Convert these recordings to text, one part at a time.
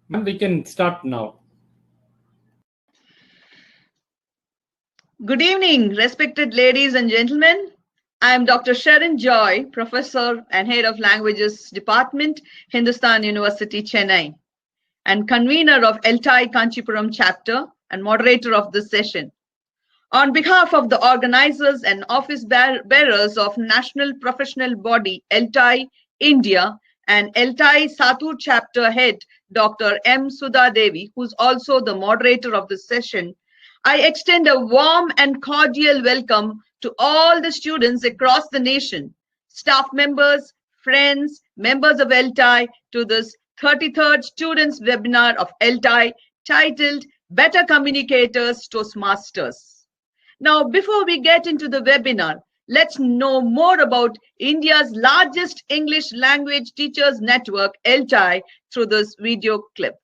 Ma'am, we can start now. Good evening, respected ladies and gentlemen. I am Dr. Sharon Joy, Professor and Head of Languages Department, Hindustan University, Chennai, and convener of ELTAI Kanchipuram chapter and moderator of this session. On behalf of the organizers and office bearers of National Professional Body ELTAI India and ELTAI Satur chapter head Dr. M. Sudha Devi, who's also the moderator of this session, I extend a warm and cordial welcome to all the students across the nation, staff members, friends, members of ELTAI to this 33rd Students Webinar of ELTAI titled Better Communicators, Toastmasters. Now, before we get into the webinar, let's know more about India's largest English language teachers network, ELTAI, through this video clip.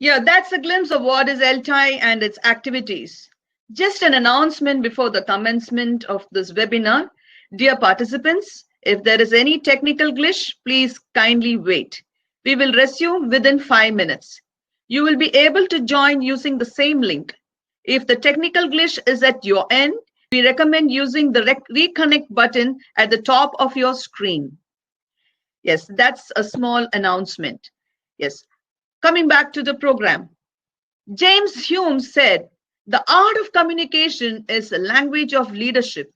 Yeah, that's a glimpse of what is ELTAI and its activities. Just an announcement before the commencement of this webinar. Dear participants, if there is any technical glitch, please kindly wait. We will resume within 5 minutes. You will be able to join using the same link. If the technical glitch is at your end, we recommend using the reconnect button at the top of your screen. Yes, that's a small announcement. Yes. Coming back to the program, James Hume said, "The art of communication is a language of leadership."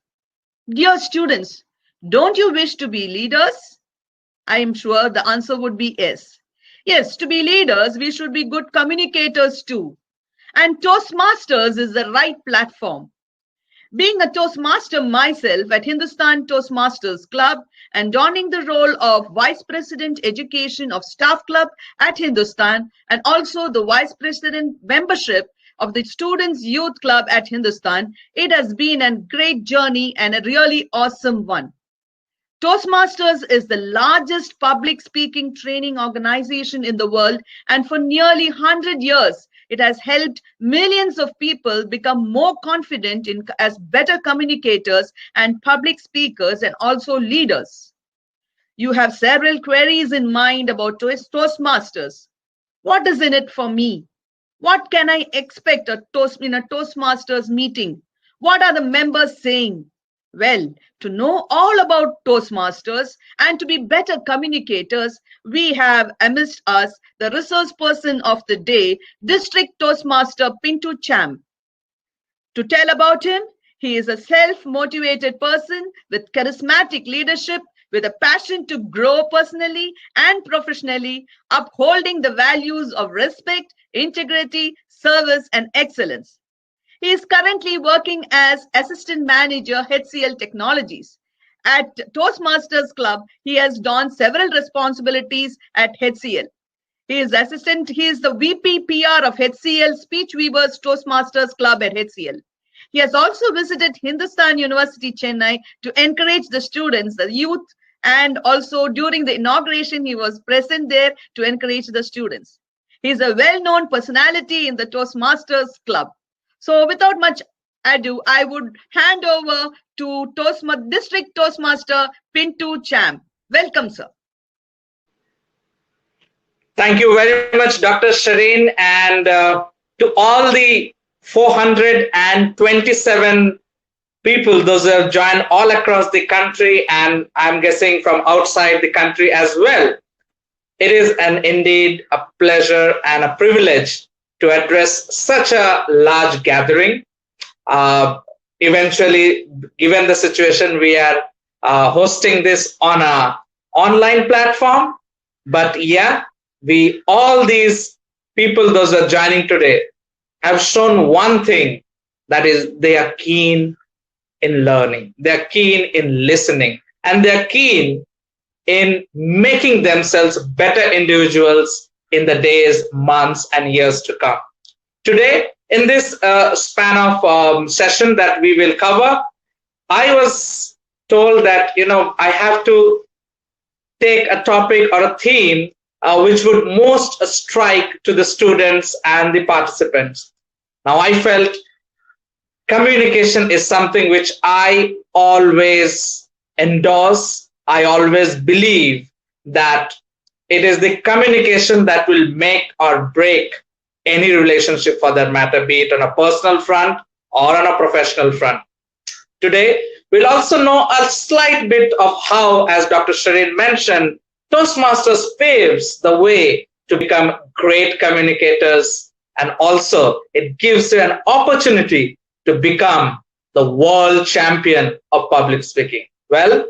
Dear students, Don't you wish to be leaders? I am sure the answer would be yes. Yes, to be leaders, we should be good communicators too. And Toastmasters is the right platform. Being a Toastmaster myself at Hindustan Toastmasters Club and donning the role of Vice President Education of Staff Club at Hindustan and also the Vice President membership of the Students Youth Club at Hindustan, it has been a great journey and a really awesome one. Toastmasters is the largest public speaking training organization in the world, and for nearly 100 years, it has helped millions of people become more confident as better communicators and public speakers and also leaders. You have several queries in mind about Toastmasters. What is in it for me? What can I expect in a Toastmasters meeting? What are the members saying? Well, to know all about Toastmasters and to be better communicators, we have amidst us the resource person of the day, District Toastmaster Pintu Cham. To tell about him, he is a self-motivated person with charismatic leadership, with a passion to grow personally and professionally, upholding the values of respect, integrity, service, and excellence. He is currently working as Assistant Manager HCL Technologies. At Toastmasters Club, he has done several responsibilities at HCL. He is the VP PR of HCL Speech Weavers Toastmasters Club at HCL. He has also visited Hindustan University, Chennai to encourage the students, the youth, and also during the inauguration, he was present there to encourage the students. He is a well-known personality in the Toastmasters Club. So without much ado, I would hand over to District Toastmaster Pintu Cham. Welcome, sir. Thank you very much, Dr. Shireen, and to all the 427 people, those who have joined all across the country, and I'm guessing from outside the country as well. It is indeed a pleasure and a privilege to address such a large gathering. Eventually, given the situation, we are hosting this on an online platform. But yeah, all these people, those who are joining today, have shown one thing, that is they are keen in learning, they are keen in listening, and they are keen in making themselves better individuals in the days, months, and years to come. Today, in this span of session that we will cover, I was told that I have to take a topic or a theme which would most strike to the students and the participants. Now, I felt communication is something which I always endorse. I always believe that it is the communication that will make or break any relationship for that matter, be it on a personal front or on a professional front. Today, we'll also know a slight bit of how, as Dr. Shireen mentioned, Toastmasters paves the way to become great communicators, and also it gives you an opportunity to become the world champion of public speaking. Well,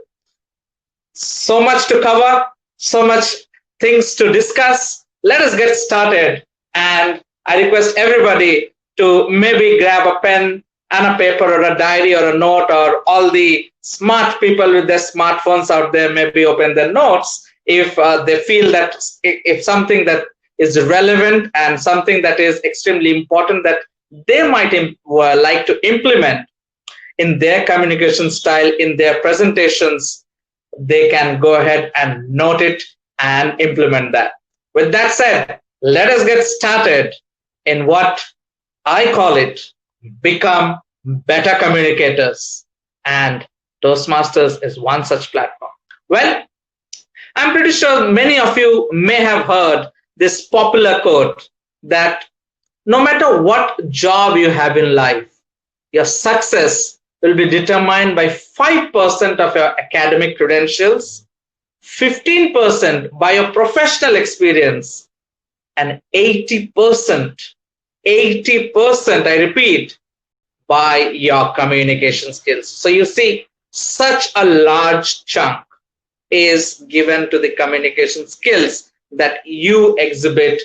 so much to cover, so much things to discuss. Let us get started, and I request everybody to maybe grab a pen and a paper or a diary or a note, or all the smart people with their smartphones out there maybe open their notes if they feel that if something that is relevant and something that is extremely important that they might like to implement in their communication style, in their presentations, they can go ahead and note it and implement that. With that said, let us get started in what I call it, become better communicators. And Toastmasters is one such platform. Well, I'm pretty sure many of you may have heard this popular quote that no matter what job you have in life, your success will be determined by 5% of your academic credentials, 15% by your professional experience, and 80%, I repeat, by your communication skills. So you see, such a large chunk is given to the communication skills that you exhibit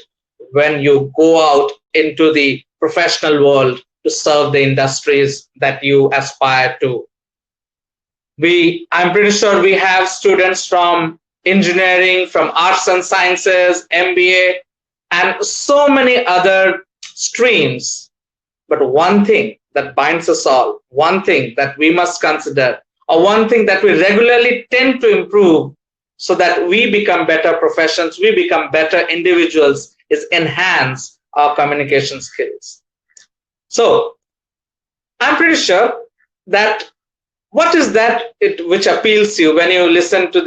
when you go out into the professional world to serve the industries that you aspire to. I'm pretty sure we have students from engineering, from arts and sciences, MBA, and so many other streams. But one thing that binds us all, one thing that we must consider, or one thing that we regularly tend to improve so that we become better professions, we become better individuals, is enhance our communication skills. So I'm pretty sure that what is that which appeals to you when you listen to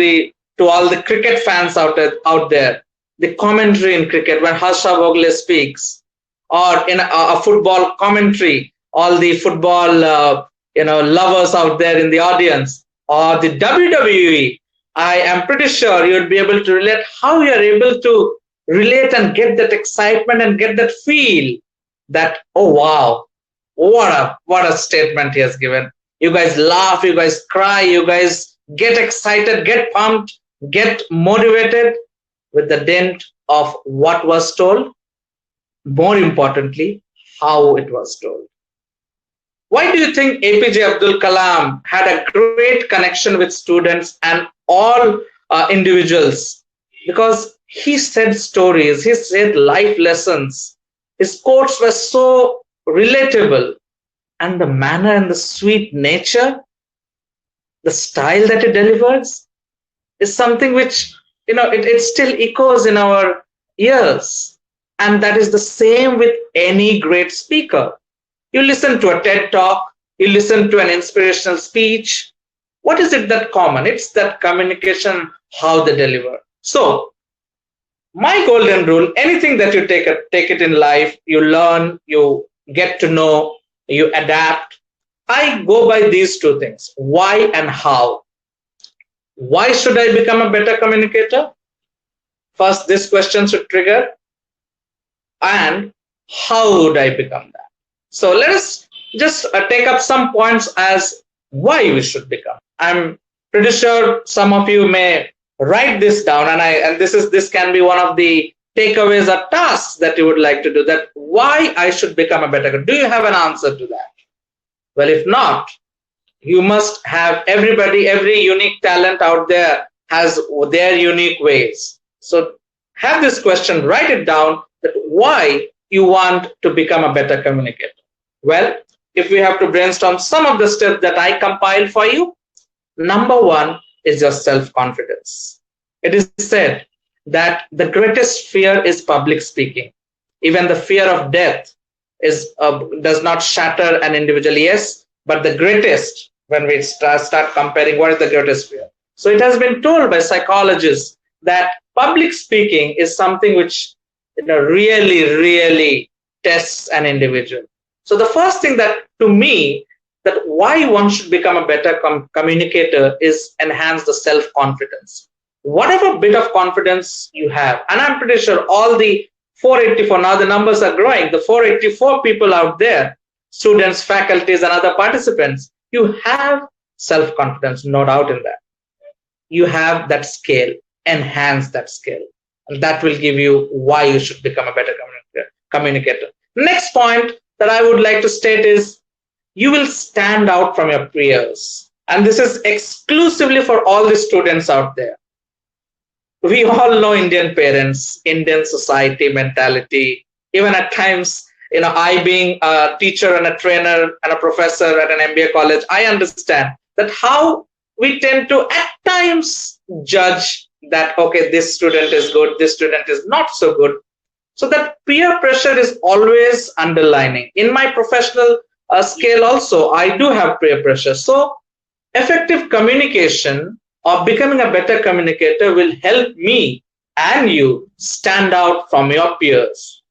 all the cricket fans out there, the commentary in cricket when Harsha Bhogle speaks, or in a football commentary, all the football lovers out there in the audience, or the WWE. I am pretty sure you'd be able to relate how you're able to relate and get that excitement and get that feel that, oh wow, what a statement he has given. You guys laugh, you guys cry, you guys get excited, get pumped, get motivated with the dent of what was told. More importantly, how it was told. Why do you think APJ Abdul Kalam had a great connection with students and all individuals? Because he said stories, he said life lessons. His quotes were so relatable. And the manner and the sweet nature, the style that he delivers is something which, it still echoes in our ears. And that is the same with any great speaker. You listen to a TED talk, you listen to an inspirational speech. What is it that common? It's that communication, how they deliver. So my golden rule, anything that you take it in life, you learn, you get to know, you adapt. I go by these two things, why and how. Why should I become a better communicator? First, this question should trigger. And how would I become that? So let us just take up some points as why we should become. I'm pretty sure some of you may write this down, and this can be one of the takeaways or tasks that you would like to do, that why I should become a better. Do you have an answer to that? Well, if not, you must have every unique talent out there has their unique ways. So have this question, write it down, that why you want to become a better communicator. Well, if we have to brainstorm some of the steps that I compiled for you, number one is your self-confidence. It is said that the greatest fear is public speaking. Even the fear of death does not shatter an individual, yes, but the greatest, when we start comparing, what is the greatest fear? So it has been told by psychologists that public speaking is something which really tests an individual. So the first thing that, to me, that why one should become a better communicator is enhance the self-confidence. Whatever bit of confidence you have, and I'm pretty sure all the 484, now the numbers are growing, the 484 people out there, students, faculties, and other participants, you have self-confidence, no doubt in that. You have that skill, enhance that skill, and that will give you why you should become a better communicator. Next point that I would like to state is you will stand out from your peers. And this is exclusively for all the students out there. We all know Indian parents, Indian society mentality. Even at times, I being a teacher and a trainer and a professor at an MBA college, I understand that how we tend to at times judge that, okay, this student is good, this student is not so good. So that peer pressure is always underlining. In my professional scale also, I do have peer pressure. So effective communication or becoming a better communicator will help me and you stand out from your peers.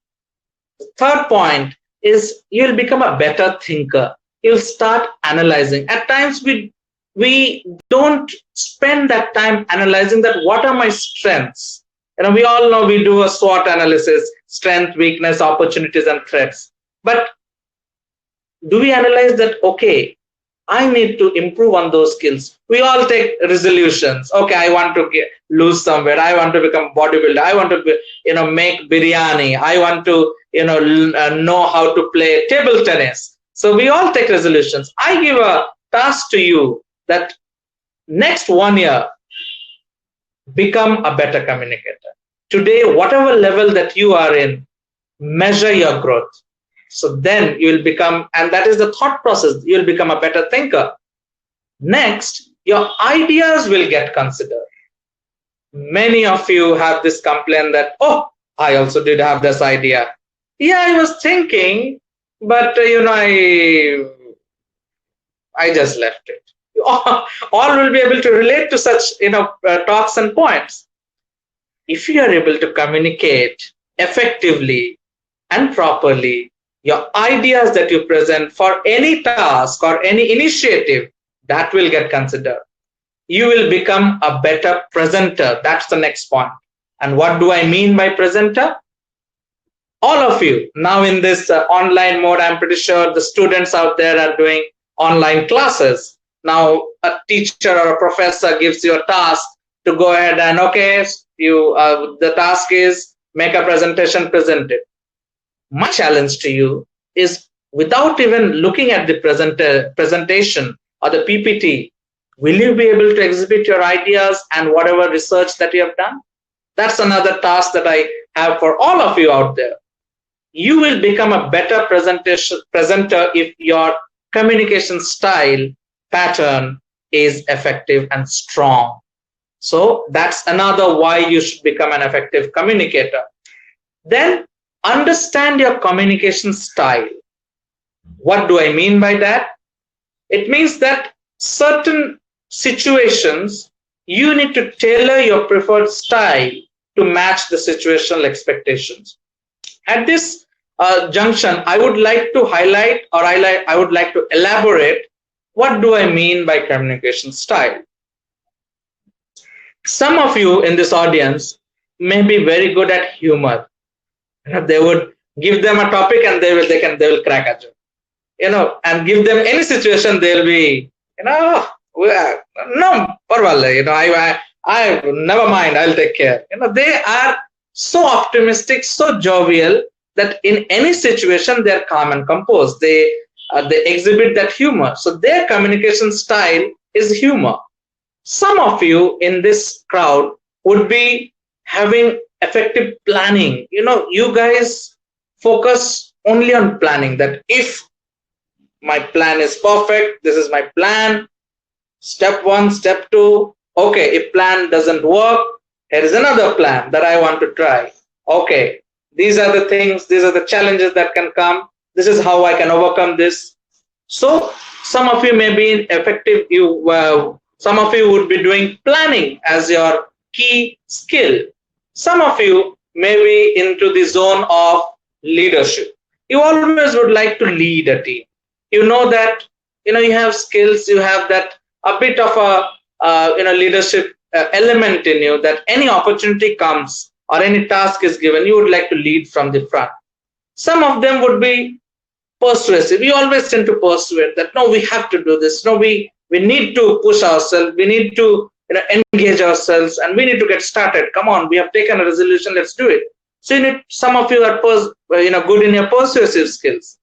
The third point is you'll become a better thinker. You'll start analyzing. At times we don't spend that time analyzing that what are my strengths. We all know we do a SWOT analysis, strength, weakness, opportunities, and threats. But do we analyze that, okay, I need to improve on those skills. We all take resolutions. Okay, I want to lose some weight. I want to become bodybuilder. I want to, make biryani. I want to, know how to play table tennis. So we all take resolutions. I give a task to you that next 1 year, become a better communicator. Today, whatever level that you are in, measure your growth. So then you will become, and that is the thought process, you will become a better thinker. Next, your ideas will get considered. Many of you have this complaint that, oh, I also did have this idea. Yeah, I was thinking, but I just left it. All will be able to relate to such talks and points. If you are able to communicate effectively and properly, your ideas that you present for any task or any initiative, that will get considered. You will become a better presenter. That's the next point. And what do I mean by presenter? All of you now in this online mode, I'm pretty sure the students out there are doing online classes. Now a teacher or a professor gives you a task to go ahead and, okay, the task is make a presentation, present it. My challenge to you is, without even looking at the presentation or the PPT, will you be able to exhibit your ideas and whatever research that you have done? That's another task that I have for all of you out there. You will become a better presenter if your communication style pattern is effective and strong. So that's another why you should become an effective communicator. Then understand your communication style. What do I mean by that? It means that certain situations, you need to tailor your preferred style to match the situational expectations. At this junction, I would like to highlight, or I would like to elaborate, what do I mean by communication style? Some of you in this audience may be very good at humor. They would give them a topic and they will crack a joke. And give them any situation, they'll be, no, parvalla, I never mind, I'll take care. They are so optimistic, so jovial, that in any situation they're calm and composed. They exhibit that humor. So their communication style is humor. Some of you in this crowd would be having effective planning. You guys focus only on planning, that if my plan is perfect, this is my plan, step 1, step 2, okay, if plan doesn't work, here is another plan that I want to try. Okay, these are the things, these are the challenges that can come, this is how I can overcome this. So some of you may be effective, some of you would be doing planning as your key skill. Some of you may be into the zone of leadership. You always would like to lead a team. You know that, you have skills, you have that a bit of a, leadership element in you, that any opportunity comes or any task is given, you would like to lead from the front. Some of them would be persuasive. You always tend to persuade that, no, we have to do this. No, we need to push ourselves. We need to engage ourselves, and we need to get started. Come on, we have taken a resolution. Let's do it. So some of you are good in your persuasive skills.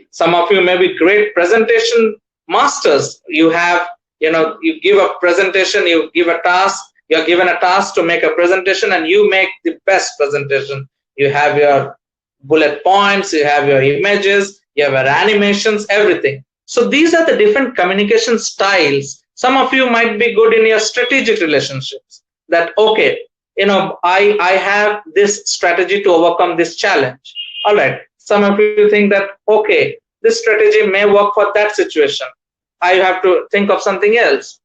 Some of you may be great presentation masters. You have you give a presentation, you give a task. You're given a task to make a presentation, and you make the best presentation. You have your bullet points, you have your images, you have your animations, everything. So these are the different communication styles. Some of you might be good in your strategic relationships, that, okay, I have this strategy to overcome this challenge. All right. Some of you think that, okay, this strategy may work for that situation. I have to think of something else.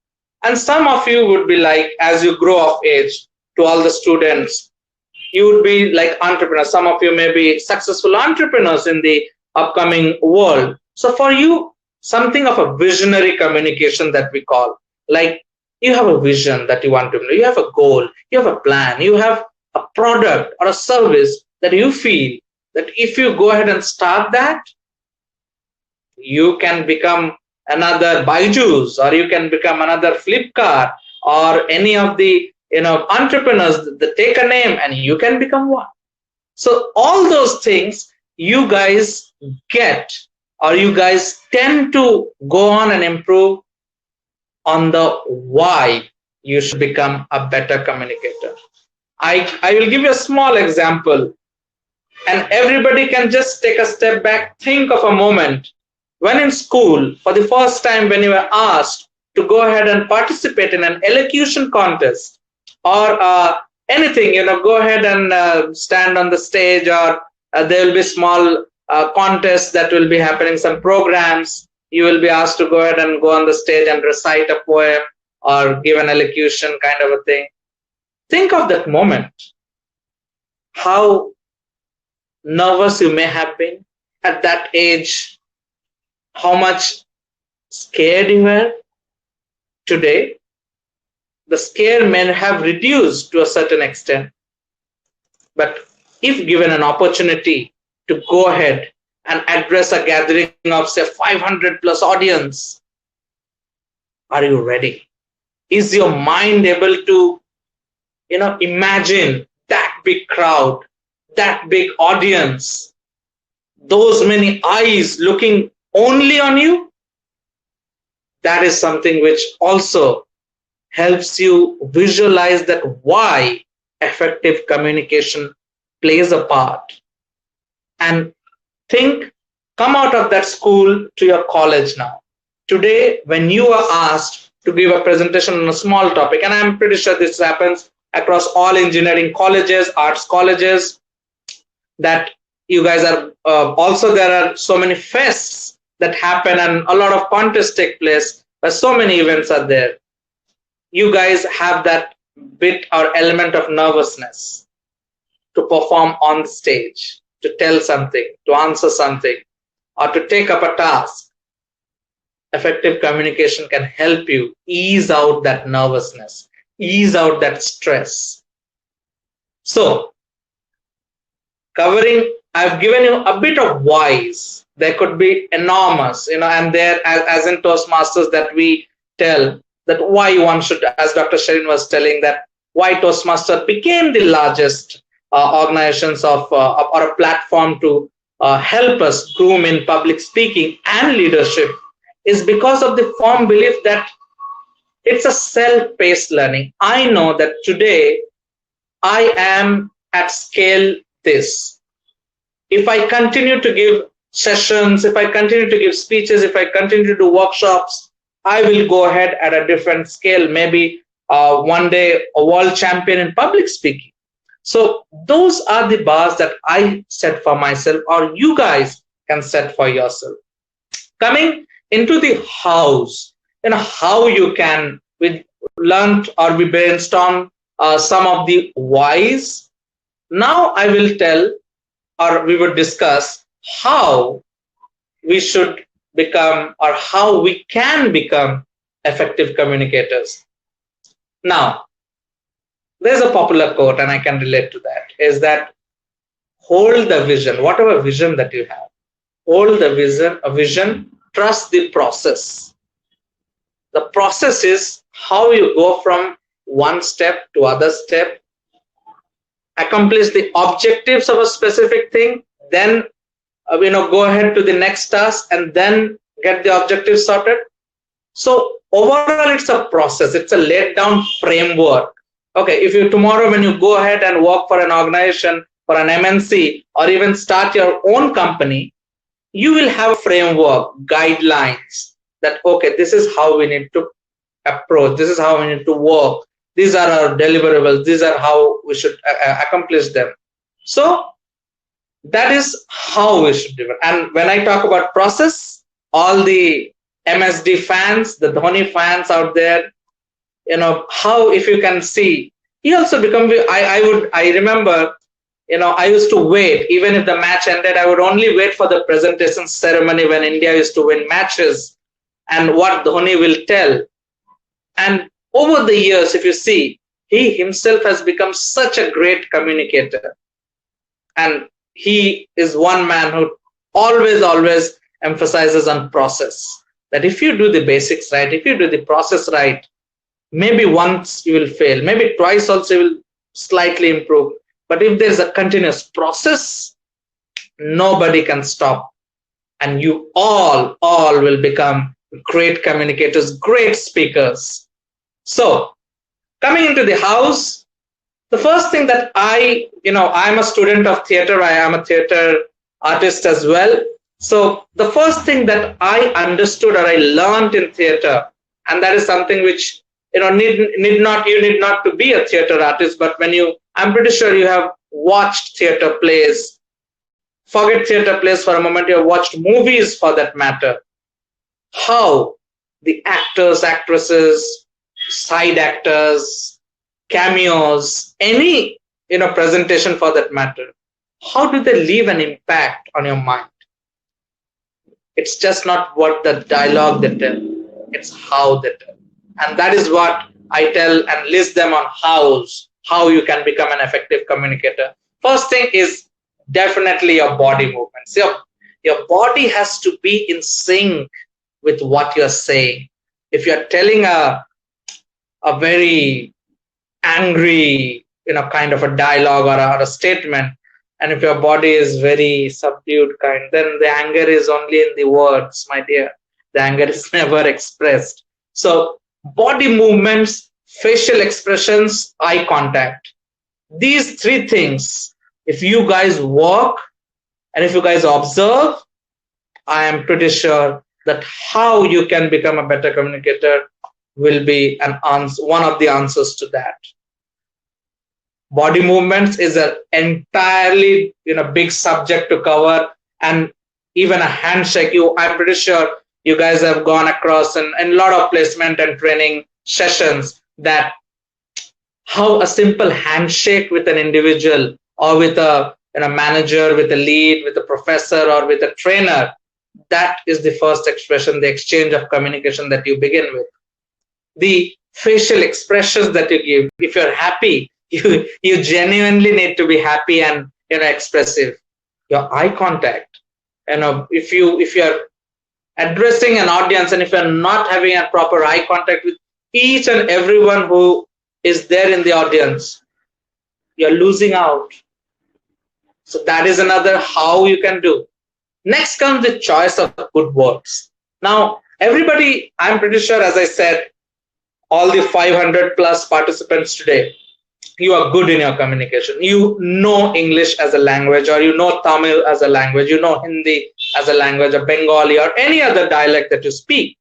And some of you would be like, as you grow of age, to all the students, you would be like entrepreneurs. Some of you may be successful entrepreneurs in the upcoming world. So for you, something of a visionary communication that we call, like you have a vision that you want to do, you have a goal, you have a plan, you have a product or a service that you feel that if you go ahead and start that, you can become another Byju's, or you can become another Flipkart, or any of the entrepreneurs that take a name and you can become one. So all those things you guys get, or you guys tend to go on and improve on the why you should become a better communicator. I will give you a small example, and everybody can just take a step back. Think of a moment when in school, for the first time, when you were asked to go ahead and participate in an elocution contest, or anything, go ahead and stand on the stage, or there will be small contests that will be happening, some programs. You will be asked to go ahead and go on the stage and recite a poem or give an elocution kind of a thing. Think of that moment, how nervous you may have been at that age, how much scared you were. Today, the scare may have reduced to a certain extent, but if given an opportunity to go ahead and address a gathering of say 500 plus audience, are you ready? Is your mind able to imagine that big crowd, that big audience, those many eyes looking only on you? That is something which also helps you visualize that why effective communication plays a part. And come out of that school to your college now. Today, when you are asked to give a presentation on a small topic, and I'm pretty sure this happens across all engineering colleges, arts colleges, that you guys are also, there are so many fests that happen and a lot of contests take place, but so many events are there. You guys have that bit or element of nervousness to perform on the stage, to tell something, to answer something, or to take up a task. Effective communication can help you ease out that nervousness, ease out that stress. So, I've given you a bit of whys. There could be enormous, and there, as in Toastmasters, that we tell that why one should, as Dr. Sherin was telling, that why Toastmaster became the largest organizations of or a platform to help us groom in public speaking and leadership, is because of the firm belief that it's a self-paced learning. I know that today I am at scale this. If I continue to give sessions, if I continue to give speeches, if I continue to do workshops, I will go ahead at a different scale, maybe one day a world champion in public speaking. So those are the bars that I set for myself, or you guys can set for yourself. Coming into the hows, how you can, we learned or we brainstorm some of the whys. Now I will tell, or we would discuss how we should become, or how we can become effective communicators. Now, there's a popular quote, and I can relate to that, is that hold the vision, whatever vision that you have, hold the vision, trust the process. The process is how you go from one step to other step, accomplish the objectives of a specific thing, then go ahead to the next task, and then get the objectives sorted. So overall, it's a process. It's a laid down framework. Okay, if you tomorrow, when you go ahead and work for an organization, for an MNC, or even start your own company, you will have a framework, guidelines that, okay, this is how we need to approach. This is how we need to work. These are our deliverables. These are how we should accomplish them. So that is how we should do it. And when I talk about process, all the MSD fans, the Dhoni fans out there, how, if you can see, he also become, I remember, I used to wait, even if the match ended, I would only wait for the presentation ceremony when India used to win matches and what Dhoni will tell. And over the years, if you see, he himself has become such a great communicator. And he is one man who always emphasizes on process. that if you do the basics right, if you do the process right, maybe once you will fail, maybe twice also you will slightly improve. But if there's a continuous process, nobody can stop. And you all will become great communicators, great speakers. So coming into the house, the first thing that I'm a student of theater. I am a theater artist as well. So the first thing that I understood or I learned in theater, and that is something which need not to be a theater artist, but I'm pretty sure you have watched theater plays. Forget theater plays for a moment, you have watched movies for that matter. How the actors, actresses, side actors, cameos, any presentation for that matter, how do they leave an impact on your mind? It's just not what the dialogue they tell, it's how they tell. And that is what I tell and list them on how you can become an effective communicator. First thing is definitely your body movements. Your body has to be in sync with what you're saying. If you're telling a very angry, kind of a dialogue or a statement, and if your body is very subdued kind, then the anger is only in the words, my dear. The anger is never expressed. So body movements, facial expressions, eye contact. These three things, if you guys work and if you guys observe, I am pretty sure that how you can become a better communicator will be one of the answers to that. Body movements is an entirely big subject to cover, and even a handshake. I'm pretty sure you guys have gone across in a lot of placement and training sessions that how a simple handshake with an individual or with a manager, with a lead, with a professor or with a trainer, that is the first expression, the exchange of communication that you begin with. The facial expressions that you give, if you're happy, you genuinely need to be happy and expressive. Your eye contact, if you're addressing an audience and if you're not having a proper eye contact with each and everyone who is there in the audience, you're losing out. So that is another how you can do. Next comes the choice of good words. Now, everybody, I'm pretty sure, as I said, all the 500 plus participants today, you are good in your communication. You know English as a language, or you know Tamil as a language, you know Hindi as a language, or Bengali, or any other dialect that you speak.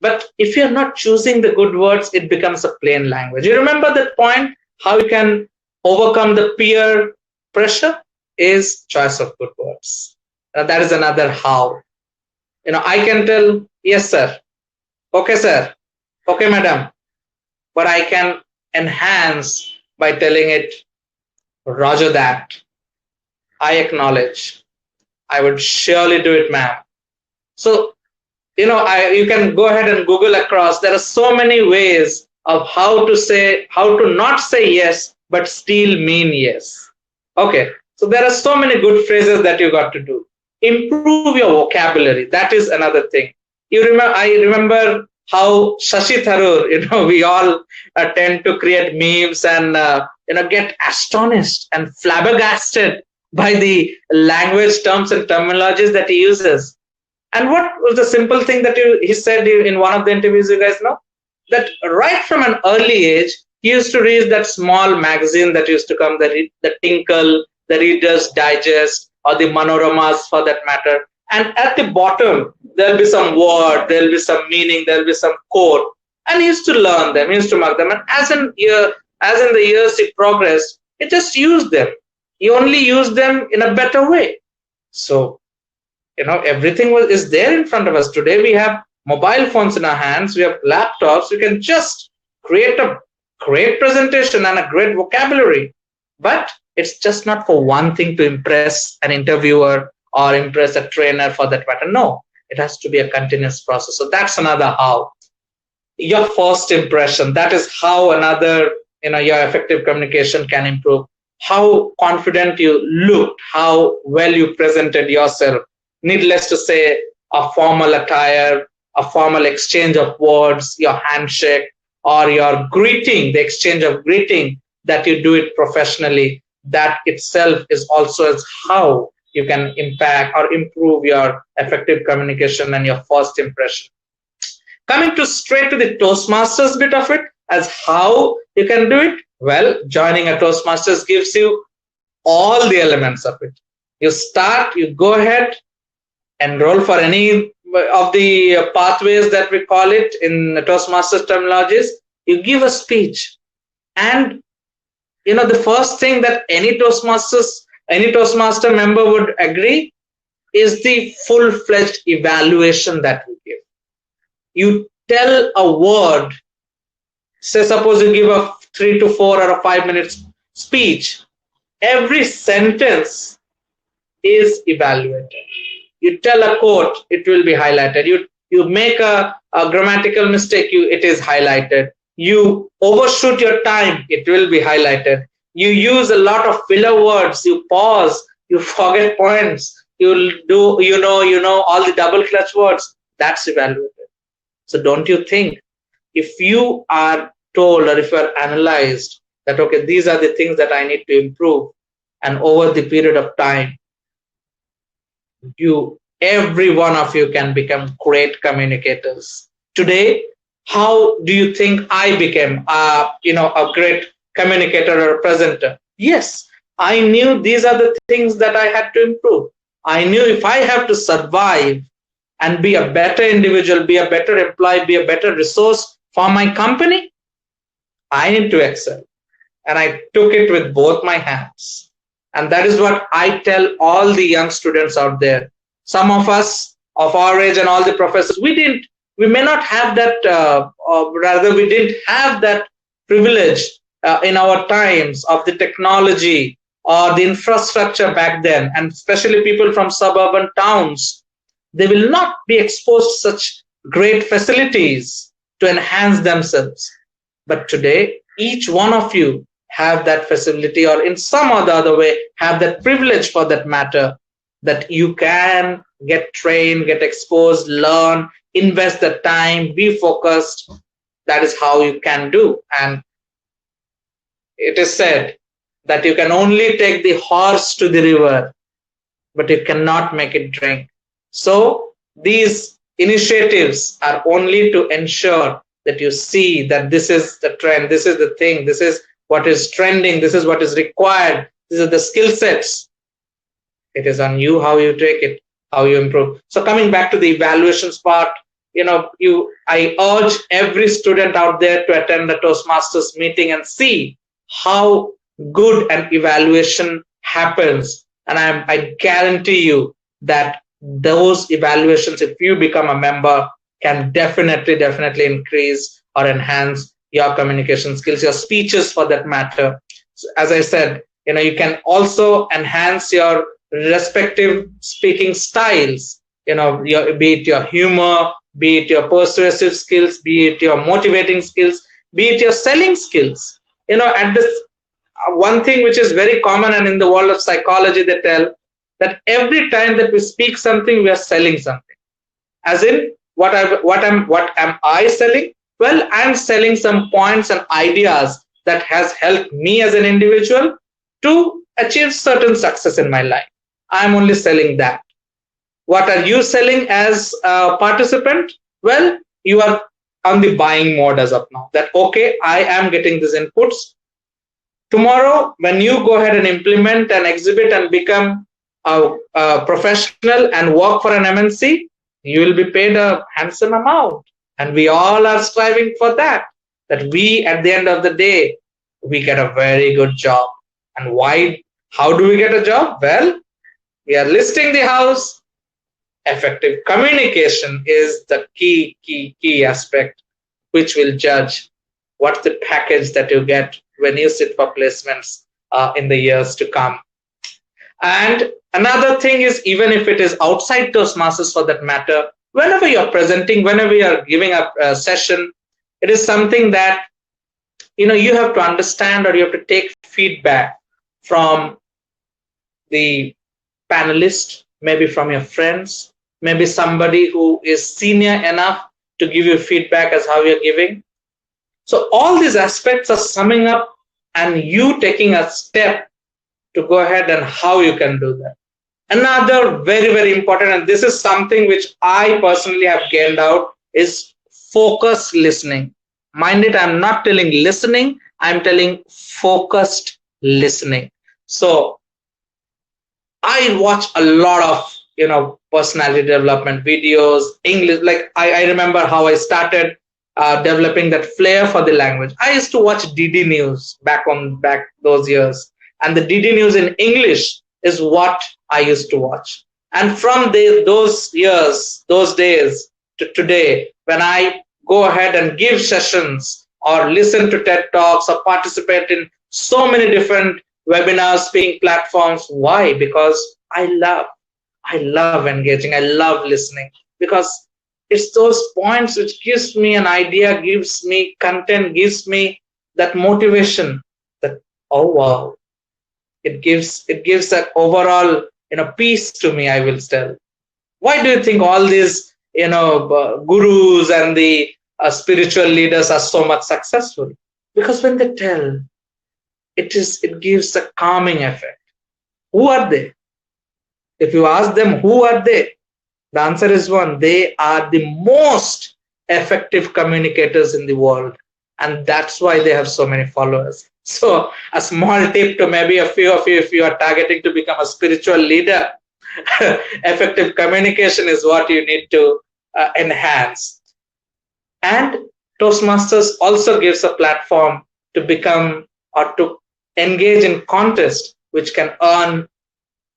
But if you're not choosing the good words, it becomes a plain language. You remember that point? How you can overcome the peer pressure is choice of good words. That is another how. I can tell, yes, sir. Okay, sir. Okay, madam. But I can enhance by telling it, Roger that. I acknowledge. I would surely do it, ma'am. So, you can go ahead and Google across. There are so many ways of how to not say yes, but still mean yes. Okay. So there are so many good phrases that you got to do. Improve your vocabulary. That is another thing. I remember how Shashi Tharoor, we all tend to create memes and, get astonished and flabbergasted by the language terms and terminologies that he uses. And what was the simple thing that he said in one of the interviews, you guys know? That right from an early age, he used to read that small magazine that used to come, the Tinkle, the Reader's Digest, or the Manoramas for that matter. And at the bottom, there'll be some word, there'll be some meaning, there'll be some quote. And he used to learn them, he used to mark them. And as in the years he progressed, he just used them. He only used them in a better way. So, everything is there in front of us. Today we have mobile phones in our hands, we have laptops, we can just create a great presentation and a great vocabulary. But it's just not for one thing to impress an interviewer or impress a trainer for that matter. No, it has to be a continuous process. So that's another how. Your first impression, that is how another, your effective communication can improve. How confident you looked, how well you presented yourself. Needless to say, a formal attire, a formal exchange of words, your handshake, or your greeting, the exchange of greeting, that you do it professionally. That itself is also as how you can impact or improve your effective communication and your first impression. Coming to straight to the Toastmasters bit of it, as how you can do it, well, joining a Toastmasters gives you all the elements of it. You start, you go ahead, enroll for any of the pathways that we call it in Toastmasters terminologies. You give a speech, and the first thing that any Toastmaster member would agree is the full-fledged evaluation that we give. You tell a word, say suppose you give a 3 to 4 or a 5 minutes speech, every sentence is evaluated. You tell a quote, it will be highlighted. You make a grammatical mistake, it is highlighted. You overshoot your time, it will be highlighted. You use a lot of filler words, you pause, you forget points, you'll do all the double clutch words, that's evaluated. So don't you think, if you are told or if you are analyzed that, okay, these are the things that I need to improve, and over the period of time, every one of you can become great communicators. Today, how do you think I became a great communicator or a presenter? Yes, I knew these are the things that I had to improve. I knew if I have to survive and be a better individual, be a better employee, be a better resource for my company, I need to excel. And I took it with both my hands. And that is what I tell all the young students out there. Some of us of our age and all the professors, we may not have that, or rather we didn't have that privilege in our times of the technology or the infrastructure back then, and especially people from suburban towns, they will not be exposed to such great facilities to enhance themselves. But today, each one of you have that facility, or in some or the other way have that privilege for that matter, that you can get trained, get exposed, learn, invest the time, be focused. That is how you can do. And it is said that you can only take the horse to the river, but you cannot make it drink. So these initiatives are only to ensure that you see that this is the trend, this is the thing, this is what is trending, this is what is required, these are the skill sets. It is on you how you take it, how you improve. So coming back to the evaluations part, I urge every student out there to attend the Toastmasters meeting and see how good an evaluation happens. And I guarantee you that those evaluations, if you become a member, can definitely increase or enhance your communication skills, your speeches for that matter. So as I said, you can also enhance your respective speaking styles, be it your humor, be it your persuasive skills, be it your motivating skills, be it your selling skills. At this one thing which is very common, and in the world of psychology they tell that every time that we speak something, we are selling something. As in, what am I selling? Well, I'm selling some points and ideas that has helped me as an individual to achieve certain success in my life. I'm only selling that. What are you selling as a participant? Well, you are on the buying mode as of now. That, okay, I am getting these inputs. Tomorrow, when you go ahead and implement and exhibit and become a professional and work for an MNC, you will be paid a handsome amount. And we all are striving for that. That we, at the end of the day, we get a very good job. And why? How do we get a job? Well, we are listing the house. Effective communication is the key aspect, which will judge what's the package that you get when you sit for placements in the years to come. And another thing is, even if it is outside Toastmasters for that matter, whenever you're presenting, whenever you're giving a session, it is something that you have to understand, or you have to take feedback from the panelist, maybe from your friends, maybe somebody who is senior enough to give you feedback as how you're giving. So all these aspects are summing up and you taking a step to go ahead and how you can do that. Another very, very important, and this is something which I personally have gained out, is focus listening. Mind it, I'm not telling listening, I'm telling focused listening. So I watch a lot of personality development videos, English. Like I remember how I started developing that flair for the language. I used to watch DD News back those years, and the DD News in English is what I used to watch. And from those years, those days to today, when I go ahead and give sessions or listen to TED Talks or participate in so many different webinars, speaking platforms. Why? Because I love engaging. I love listening, because it's those points which gives me an idea, gives me content, gives me that motivation that, oh wow, it gives that overall peace to me, I will tell. Why do you think all these gurus and the spiritual leaders are so much successful? Because when they tell, it gives a calming effect. Who are they? If you ask them who are they, the answer is one. They are the most effective communicators in the world, and that's why they have so many followers. So a small tip to maybe a few of you, if you are targeting to become a spiritual leader, effective communication is what you need to enhance. And Toastmasters also gives a platform to become or to engage in contest which can earn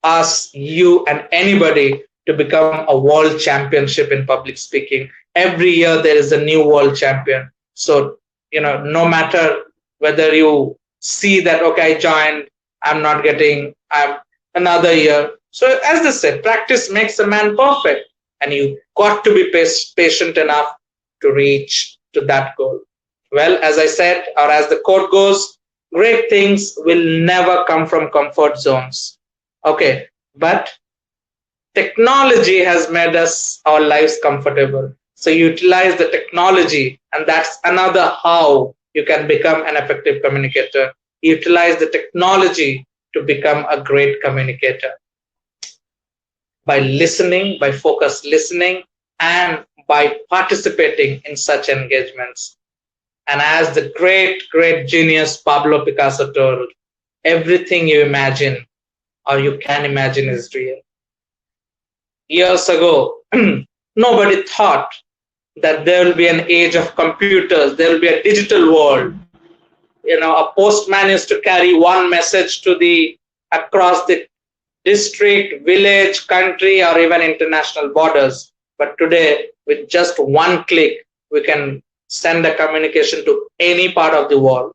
us, you, and anybody to become a world championship in public speaking. Every year there is a new world champion. So, no matter whether you see that, okay, I joined, I'm another year. So as they said, practice makes a man perfect, and you got to be patient enough to reach to that goal. Well, as I said, or as the quote goes, great things will never come from comfort zones. Okay, but technology has made our lives comfortable. So utilize the technology, and that's another how you can become an effective communicator. Utilize the technology to become a great communicator. By listening, by focused listening, and by participating in such engagements. And as the great, great genius Pablo Picasso told, everything you imagine or you can imagine is real. Years ago, nobody thought that there will be an age of computers, there will be a digital world. A postman used to carry one message across the district, village, country, or even international borders. But today, with just one click, we can send a communication to any part of the world.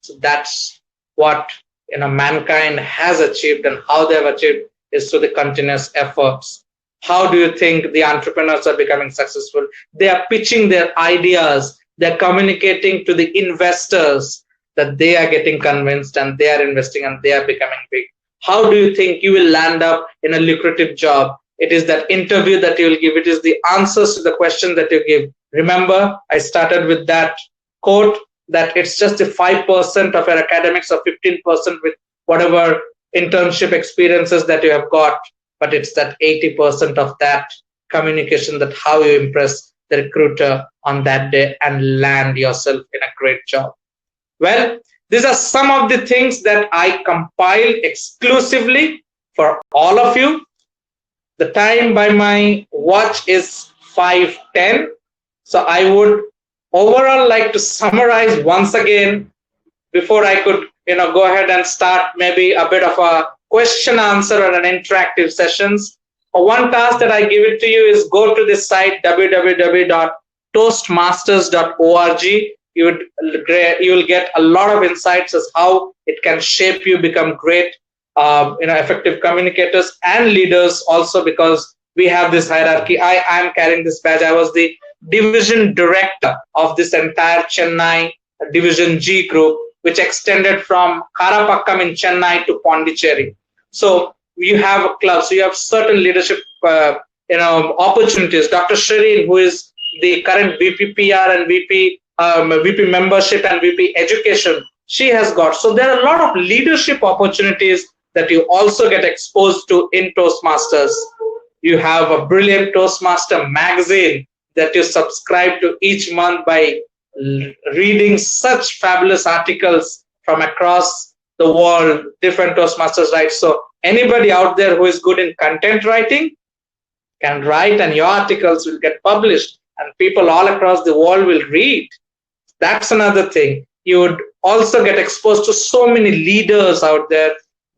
So that's what mankind has achieved, and how they have achieved is through the continuous efforts. How do you think the entrepreneurs are becoming successful? They are pitching their ideas, they're communicating to the investors that they are getting convinced and they are investing and they are becoming big. How do you think you will land up in a lucrative job? It is that interview that you will give. It is the answers to the question that you give. Remember, I started with that quote that it's just the 5% of your academics or 15% with whatever internship experiences that you have got, but it's that 80% of that communication, that how you impress the recruiter on that day and land yourself in a great job. Well, these are some of the things that I compiled exclusively for all of you. The time by my watch is 5:10. So I would overall like to summarize once again before I could go ahead and start maybe a bit of a question answer or an interactive sessions. One task that I give it to you is go to this site www.toastmasters.org. You will get a lot of insights as how it can shape you become great effective communicators and leaders also, because we have this hierarchy. I am carrying this badge. I was the division director of this entire Chennai Division G group, which extended from Karapakkam in Chennai to Pondicherry. So you have a club, so you have certain leadership opportunities. Dr. Shireen, who is the current VP PR and VP membership and VP education, she has got. So there are a lot of leadership opportunities that you also get exposed to in Toastmasters. You have a brilliant Toastmaster magazine that you subscribe to each month by reading such fabulous articles from across the world, different Toastmasters, right? So anybody out there who is good in content writing can write, and your articles will get published and people all across the world will read. That's another thing. You would also get exposed to so many leaders out there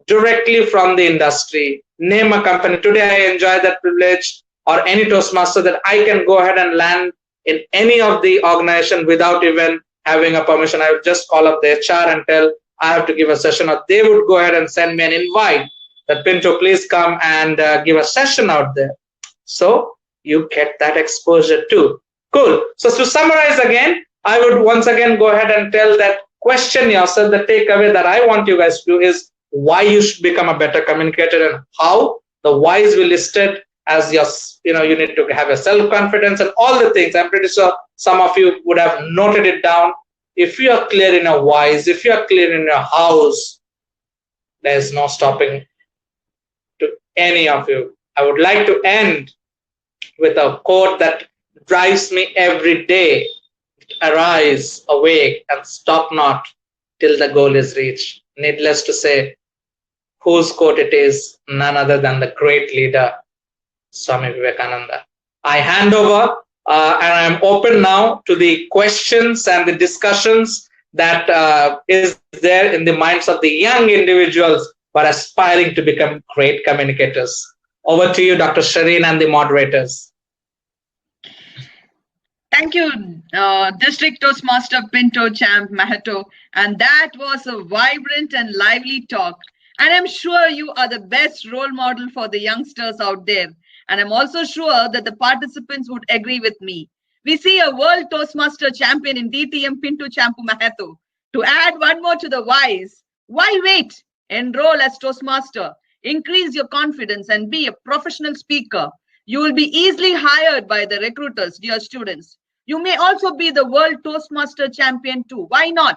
directly from the industry. Name a company. Today I enjoy that privilege, or any Toastmaster, that I can go ahead and land in any of the organization without even having a permission. I would just call up the HR and tell I have to give a session, or they would go ahead and send me an invite that Pinto, please come and give a session out there. So you get that exposure too. Cool. So to summarize again, I would once again go ahead and tell that question yourself. The takeaway that I want you guys to do is why you should become a better communicator, and how. The whys we listed as your, you need to have a self-confidence and all the things. I'm pretty sure some of you would have noted it down. If you are clear in your whys, if you are clear in your hows, there's no stopping to any of you. I would like to end with a quote that drives me every day. Arise, awake, and stop not till the goal is reached. Needless to say, whose quote it is? None other than the great leader, Swami Vivekananda. I hand over and I'm open now to the questions and the discussions that is there in the minds of the young individuals who are aspiring to become great communicators. Over to you, Dr. Shireen, and the moderators. Thank you, District Toastmaster Pinto Champ Mahato. And that was a vibrant and lively talk. And I'm sure you are the best role model for the youngsters out there. And I'm also sure that the participants would agree with me. We see a world Toastmaster champion in DTM Pinto Champu Mahato. To add one more to the whys, why wait? Enroll as Toastmaster, increase your confidence, and be a professional speaker. You will be easily hired by the recruiters, dear students. You may also be the world Toastmaster champion too. Why not?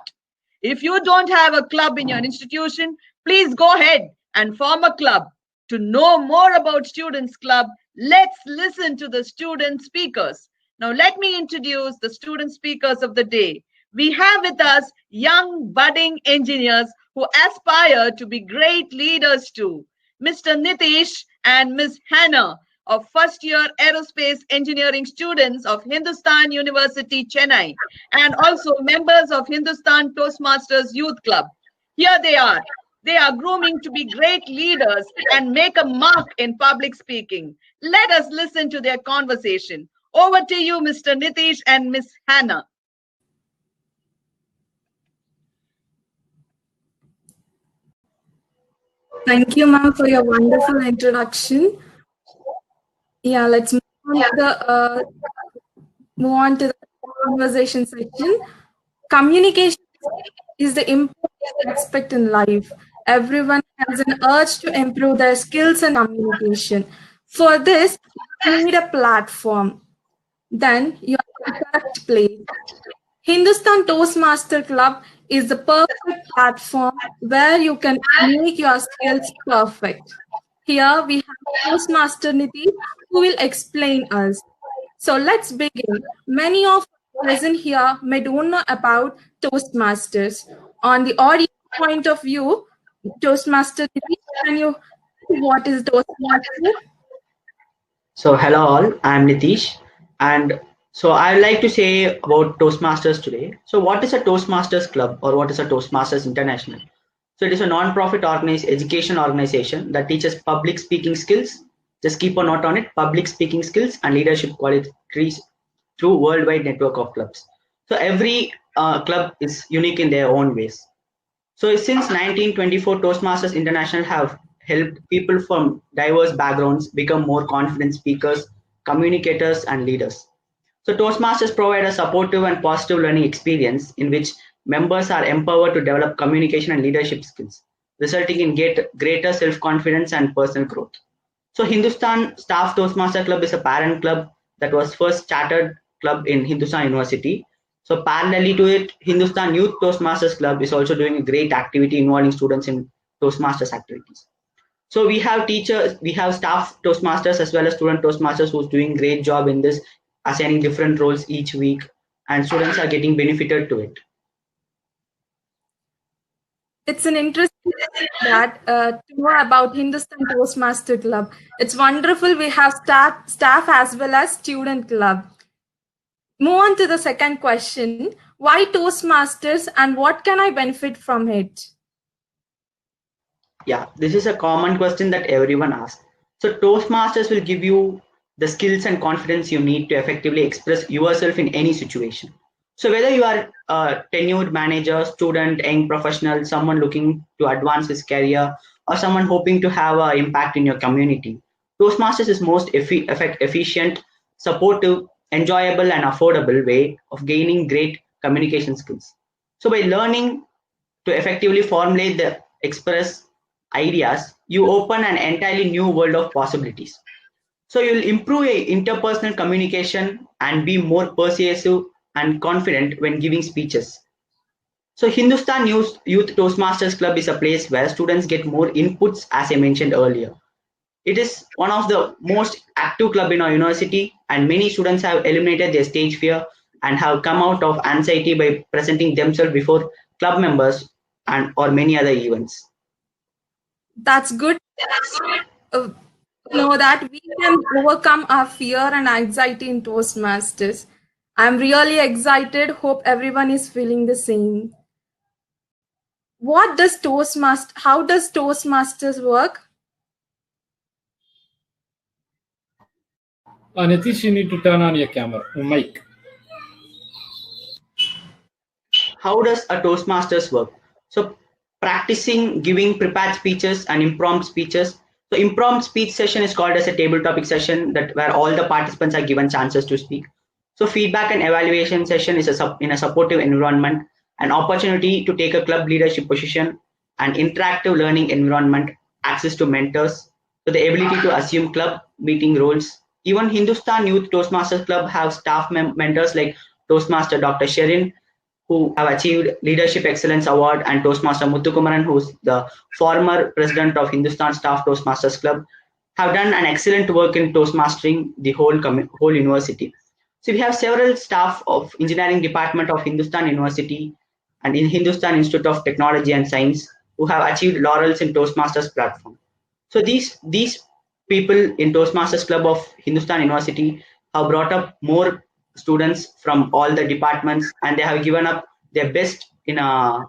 If you don't have a club in your institution, please go ahead and form a club. To know more about Students Club, let's listen to the student speakers. Now let me introduce the student speakers of the day. We have with us young budding engineers who aspire to be great leaders too. Mr. Nitish and Ms. Hannah, of first-year aerospace engineering students of Hindustan University, Chennai, and also members of Hindustan Toastmasters Youth Club. Here they are. They are grooming to be great leaders and make a mark in public speaking. Let us listen to their conversation. Over to you, Mr. Nitish and Ms. Hannah. Thank you, ma'am, for your wonderful introduction. Yeah, let's move on to the conversation section. Communication is the important aspect in life. Everyone has an urge to improve their skills in communication. For this, you need a platform. Then you are in the correct place. Hindustan Toastmaster Club is the perfect platform where you can make your skills perfect. Here we have Toastmaster Niti who will explain us. So let's begin. Many of us present here may don't know about Toastmasters. On the audio point of view, Toastmaster Niti, can you what is Toastmaster? So hello all, I'm Nitish, and so I'd like to say about Toastmasters today. So what is a Toastmasters Club, or what is a Toastmasters International? So it is a non-profit education organization that teaches public speaking skills. Just keep a note on it: public speaking skills and leadership qualities through worldwide network of clubs. So every club is unique in their own ways. So since 1924, Toastmasters International have helped people from diverse backgrounds become more confident speakers, communicators, and leaders. So Toastmasters provide a supportive and positive learning experience in which members are empowered to develop communication and leadership skills, resulting in greater self-confidence and personal growth. So Hindustan Staff Toastmaster Club is a parent club that was first chartered club in Hindustan University. So parallelly to it, Hindustan Youth Toastmasters Club is also doing a great activity involving students in Toastmasters activities. So we have teachers, we have staff Toastmasters as well as student Toastmasters who's doing great job in this, assigning different roles each week, and students are getting benefited to it. It's an interesting that to know about Hindustan Toastmaster Club. It's wonderful. We have staff as well as student club. Move on to the second question. Why Toastmasters and what can I benefit from it? Yeah, this is a common question that everyone asks. So Toastmasters will give you the skills and confidence you need to effectively express yourself in any situation. So whether you are a tenured manager, student, young professional, someone looking to advance his career, or someone hoping to have an impact in your community, Toastmasters is most efficient, supportive, enjoyable, and affordable way of gaining great communication skills. So by learning to effectively formulate the express ideas, you open an entirely new world of possibilities. So you'll improve your interpersonal communication and be more persuasive and confident when giving speeches. So Hindustan Youth Toastmasters Club is a place where students get more inputs, as I mentioned earlier. It is one of the most active club in our university, and many students have eliminated their stage fear and have come out of anxiety by presenting themselves before club members and or many other events. That's good to know that we can overcome our fear and anxiety in Toastmasters. I'm really excited. Hope everyone is feeling the same. What does how does Toastmasters work? Nitish, you need to turn on your camera, your mic. How does a Toastmasters work? So practicing giving prepared speeches and impromptu speeches. So impromptu speech session is called as a table topic session that where all the participants are given chances to speak. So feedback and evaluation session is in a supportive environment, an opportunity to take a club leadership position, an interactive learning environment, access to mentors, so the ability to assume club meeting roles. Even Hindustan Youth Toastmasters Club have staff mentors like Toastmaster Dr. Sherin, who have achieved Leadership Excellence Award, and Toastmaster Muthukumaran, who's the former president of Hindustan Staff Toastmasters Club, have done an excellent work in Toastmastering the whole university. So we have several staff of engineering department of Hindustan University and in Hindustan Institute of Technology and Science who have achieved laurels in Toastmasters platform. So these people in Toastmasters Club of Hindustan University have brought up more students from all the departments, and they have given up their best in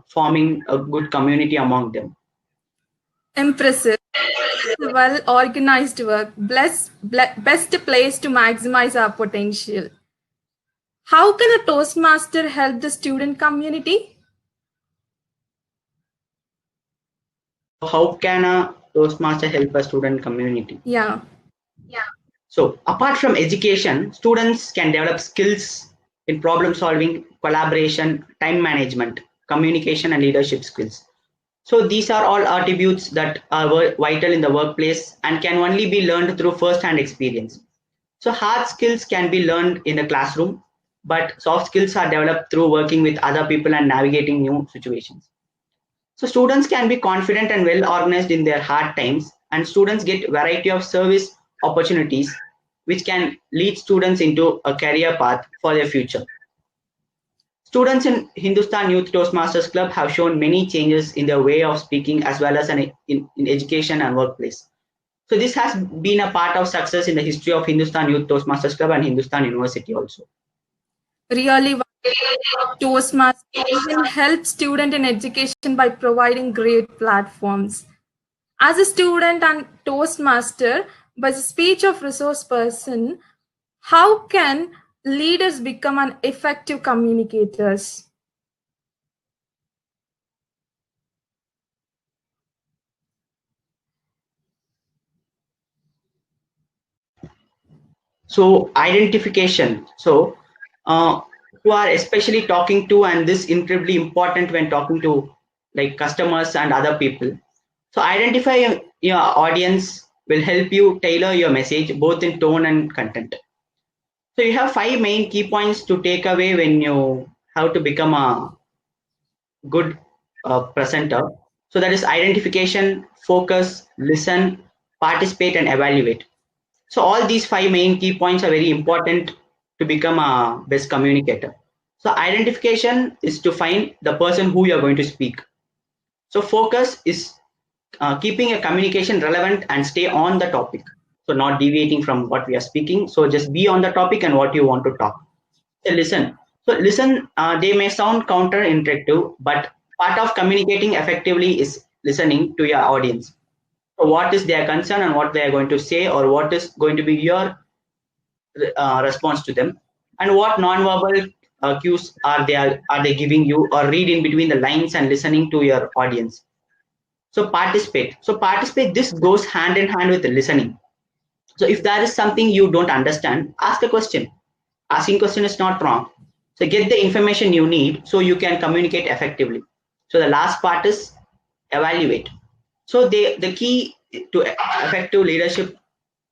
forming a good community among them. Impressive. Well organized work. Best place to maximize our potential. How can a Toastmaster help the student community? How can a Toastmaster help a student community? Yeah. So apart from education, students can develop skills in problem solving, collaboration, time management, communication, and leadership skills. So these are all attributes that are vital in the workplace and can only be learned through first-hand experience. So hard skills can be learned in the classroom, but soft skills are developed through working with other people and navigating new situations. So students can be confident and well organized in their hard times, and students get variety of service opportunities which can lead students into a career path for their future. Students in Hindustan Youth Toastmasters Club have shown many changes in their way of speaking as well as in education and workplace. So this has been a part of success in the history of Hindustan Youth Toastmasters Club and Hindustan University also. Really, Toastmasters even help student in education by providing great platforms. As a student and Toastmaster, by the speech of resource person, how can leaders become an effective communicators? So identification. So who are especially talking to, and this incredibly important when talking to like customers and other people. So identify your audience will help you tailor your message both in tone and content. So you have 5 main key points to take away when you have to become a good presenter. So that is identification, focus, listen, participate, and evaluate. So all these 5 main key points are very important to become a best communicator. So identification is to find the person who you are going to speak. So focus is keeping a communication relevant and stay on the topic. So not deviating from what we are speaking. So just be on the topic and what you want to talk. So listen. So listen, they may sound counterintuitive, but part of communicating effectively is listening to your audience. So what is their concern and what they are going to say, or what is going to be your response to them, and what non-verbal cues are they giving you, or read in between the lines and listening to your audience. So participate. So participate. This goes hand in hand with the listening. So if there is something you don't understand, ask a question. Asking question is not wrong. So get the information you need so you can communicate effectively. So the last part is evaluate. So the key to effective leadership,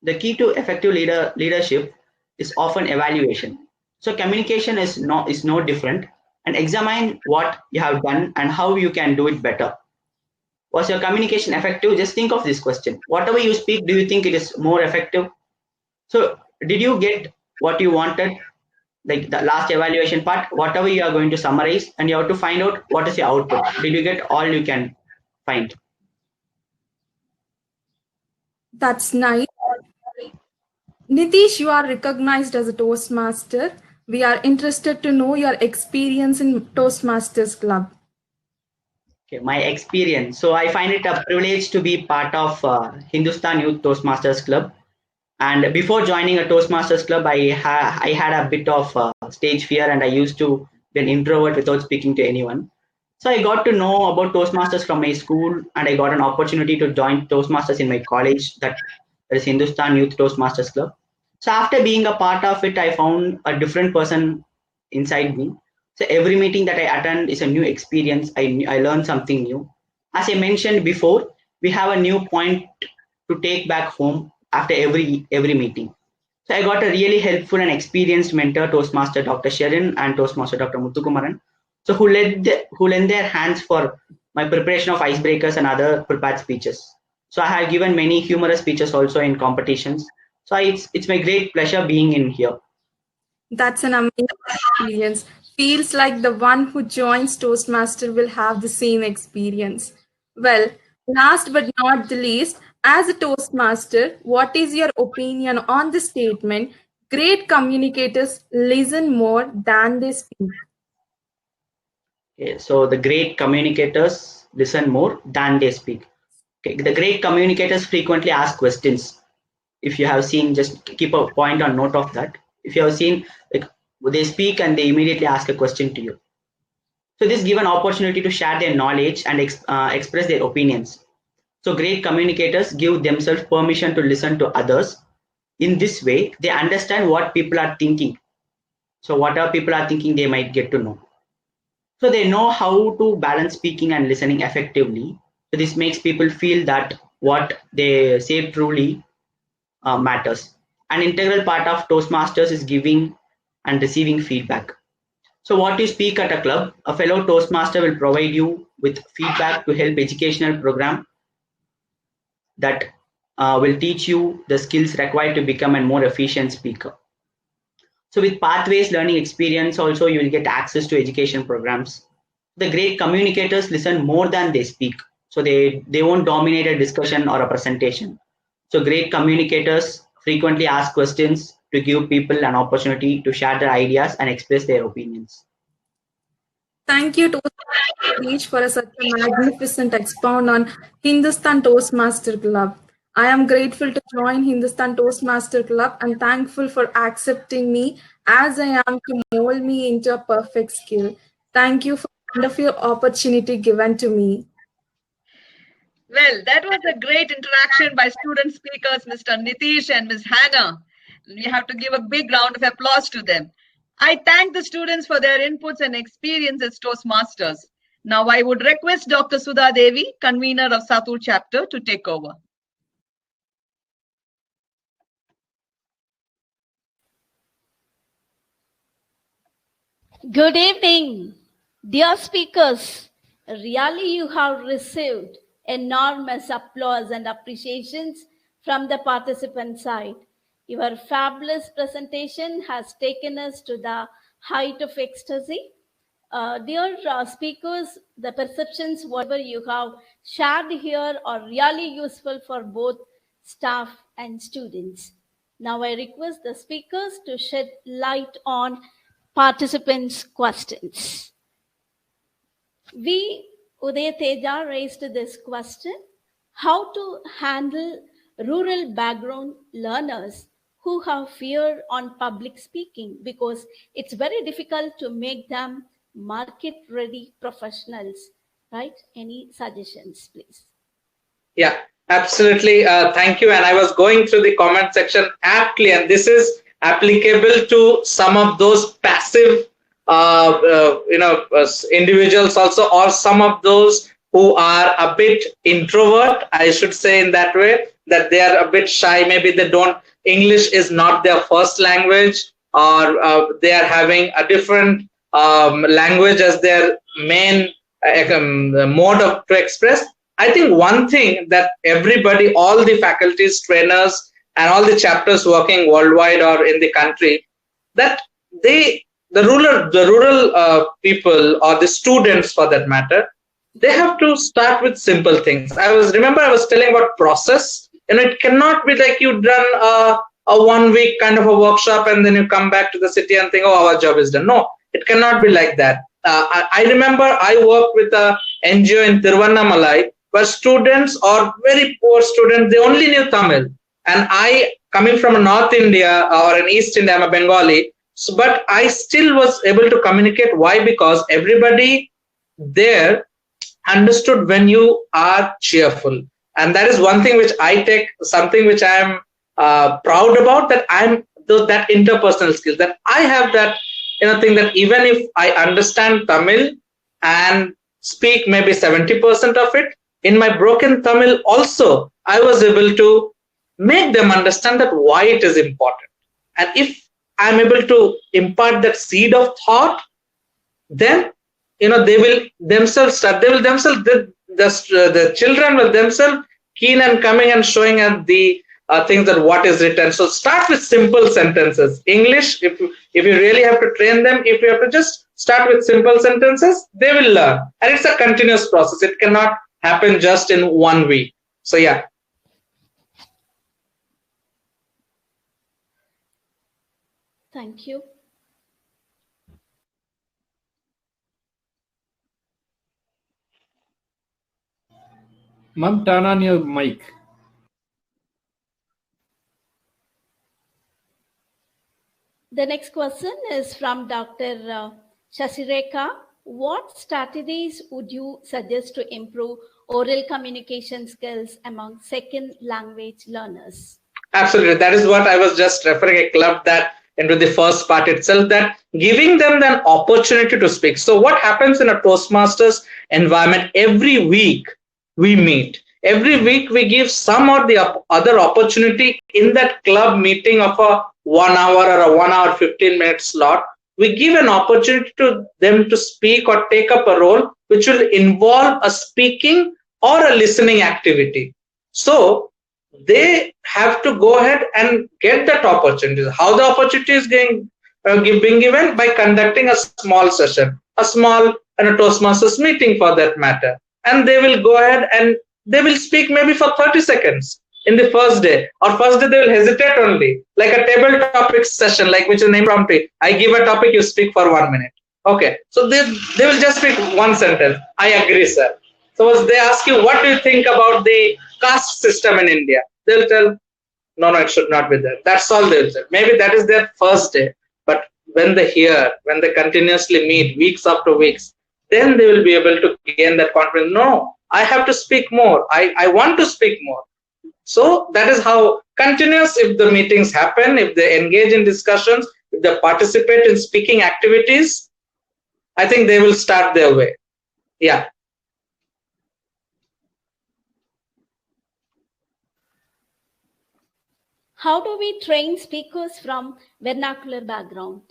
the key to effective leadership is often evaluation. So communication is no different, and examine what you have done and how you can do it better. Was your communication effective? Just think of this question. Whatever you speak, do you think it is more effective? So did you get what you wanted? Like the last evaluation part, whatever you are going to summarize, and you have to find out what is your output. Did you get all you can find? That's nice. Nitish, you are recognized as a Toastmaster. We are interested to know your experience in Toastmasters Club. Okay, my experience. So I find it a privilege to be part of Hindustan Youth Toastmasters Club. And before joining a Toastmasters Club, I had a bit of stage fear, and I used to be an introvert without speaking to anyone. So I got to know about Toastmasters from my school, and I got an opportunity to join Toastmasters in my college, that is Hindustan Youth Toastmasters Club. So after being a part of it, I found a different person inside me. So every meeting that I attend is a new experience. I learn something new. As I mentioned before, we have a new point to take back home after every meeting. So I got a really helpful and experienced mentor, Toastmaster Dr. Sharon and Toastmaster Dr. Muthukumaran, so who lend their hands for my preparation of icebreakers and other prepared speeches. So I have given many humorous speeches also in competitions. So it's my great pleasure being in here. That's an amazing experience. Feels like the one who joins Toastmaster will have the same experience. Well, last but not the least, as a Toastmaster, what is your opinion on the statement, great communicators listen more than they speak? Okay, so the great communicators listen more than they speak. Okay, the great communicators frequently ask questions. If you have seen, just keep a point on note of that. If you have seen, like, they speak and they immediately ask a question to you. So this give an opportunity to share their knowledge and express their opinions. So great communicators give themselves permission to listen to others. In this way, they understand what people are thinking. So whatever people are thinking, they might get to know. So they know how to balance speaking and listening effectively. So this makes people feel that what they say truly matters. An integral part of Toastmasters is giving and receiving feedback. So what you speak at a club, a fellow Toastmaster will provide you with feedback to help educational program that will teach you the skills required to become a more efficient speaker. So with pathways learning experience also, you will get access to education programs. The great communicators listen more than they speak. So they won't dominate a discussion or a presentation. So great communicators frequently ask questions to give people an opportunity to share their ideas and express their opinions. Thank you, Toastmaster, for such a magnificent expound on Hindustan Toastmaster Club. I am grateful to join Hindustan Toastmaster Club and thankful for accepting me as I am to mold me into a perfect skill. Thank you for the wonderful opportunity given to me. Well, that was a great interaction by student speakers, Mr. Nitish and Ms. Hannah. We have to give a big round of applause to them. I thank the students for their inputs and experience as Toastmasters. Now I would request Dr. Sudha Devi, convener of Satur chapter, to take over. Good evening, dear speakers. Really, you have received enormous applause and appreciations from the participant side. Your fabulous presentation has taken us to the height of ecstasy. Dear speakers, the perceptions, whatever you have shared here, are really useful for both staff and students. Now, I request the speakers to shed light on participants' questions. Uday Teja raised this question: how to handle rural background learners who have fear on public speaking, because it's very difficult to make them market ready professionals, right? Any suggestions, please? Yeah, absolutely. Thank you. And I was going through the comment section aptly, and this is applicable to some of those passive, individuals also, or some of those who are a bit introvert. I should say in that way, that they are a bit shy. Maybe they don't. English is not their first language, or they are having a different language as their main mode of to express. I think one thing that everybody, all the faculties, trainers, and all the chapters working worldwide or in the country, that the rural people, or the students for that matter, they have to start with simple things. I was telling about process, and it cannot be like you've done a 1 week kind of a workshop and then you come back to the city and think, oh, our job is done. No, it cannot be like that. I remember I worked with a NGO in Tiruvannamalai, where students, or very poor students, they only knew Tamil. And I, coming from a North India or an East India, I'm a Bengali, so, but I still was able to communicate. Why? Because everybody there understood when you are cheerful. And that is one thing which I take, something which I am proud about, that I'm that interpersonal skills, that I have that thing, that even if I understand Tamil and speak maybe 70% of it, in my broken Tamil also, I was able to make them understand that why it is important. And if I'm able to impart that seed of thought, then they will themselves start. They will themselves, the children will themselves keen and coming and showing at the things that what is written. So start with simple sentences. English, if you really have to train them, if you have to just start with simple sentences, they will learn. And it's a continuous process. It cannot happen just in 1 week. So yeah. Thank you. Ma'am, turn on your mic. The next question is from Dr. Shasireka. What strategies would you suggest to improve oral communication skills among second language learners? Absolutely. That is what I was just referring, a club that into the first part itself, that giving them an opportunity to speak. So what happens in a Toastmasters environment, every week we meet. Every week we give some or the other opportunity in that club meeting of a 1 hour or a 1 hour 15-minute slot. We give an opportunity to them to speak or take up a role which will involve a speaking or a listening activity. So they have to go ahead and get that opportunity. How the opportunity is being given? By conducting a small session, a small Toastmasters meeting for that matter. And they will go ahead and they will speak maybe for 30 seconds in the first day. Or first day they will hesitate only, like a table topics session, like which is name prompting. I give a topic, you speak for 1 minute. Okay, so they will just speak one sentence. I agree, sir. So as they ask you, what do you think about the caste system in India? They'll tell, no, it should not be there. That's all they'll say. Maybe that is their first day. But when they hear, when they continuously meet weeks after weeks, then they will be able to gain that confidence. No, I have to speak more. I want to speak more. So that is how continuous, if the meetings happen, if they engage in discussions, if they participate in speaking activities, I think they will start their way. Yeah. How do we train speakers from vernacular background?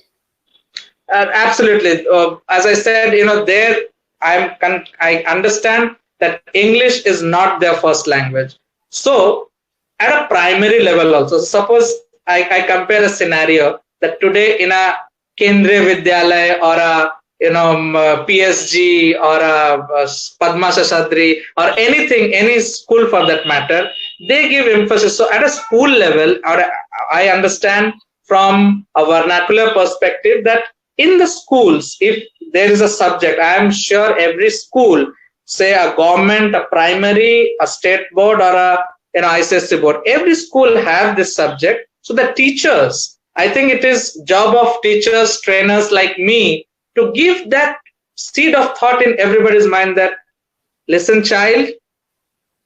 Absolutely. As I said, there I understand that English is not their first language. So, at a primary level, also, suppose I compare a scenario that today in a Kendriya Vidyalaya or a PSG or a Padma Shashadri or anything, any school for that matter, they give emphasis. So, at a school level, or I understand from a vernacular perspective that in the schools, if there is a subject, I am sure every school, say a government, a primary, a state board, or a ICSC board, every school have this subject. So the teachers, I think it is job of teachers, trainers like me to give that seed of thought in everybody's mind that, listen, child,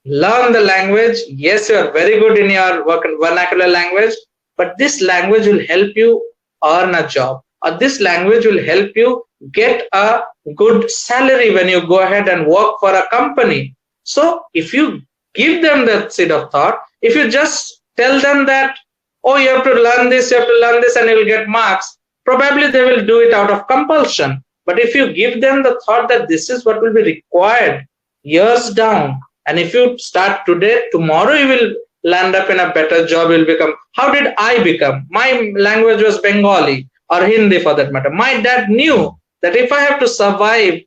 learn the language. Yes, you are very good in your vernacular language, but this language will help you earn a job, or this language will help you get a good salary when you go ahead and work for a company. So if you give them that seed of thought, if you just tell them that, oh, you have to learn this, you have to learn this, and you'll get marks, probably they will do it out of compulsion. But if you give them the thought that this is what will be required years down, and if you start today, tomorrow you will land up in a better job, you'll become. How did I become? My language was Bengali or Hindi for that matter. My dad knew that if I have to survive,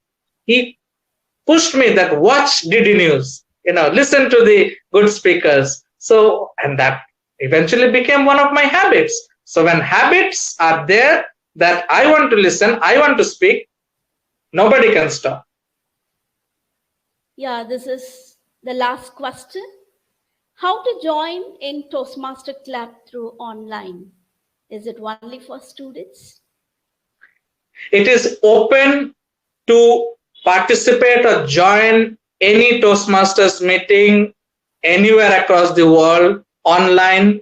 he pushed me that watch DD News, listen to the good speakers. So, and that eventually became one of my habits. So when habits are there that I want to listen, I want to speak, nobody can stop. Yeah, this is the last question. How to join in Toastmaster Club through online? Is it only for students? It is open to participate or join any Toastmasters meeting anywhere across the world online.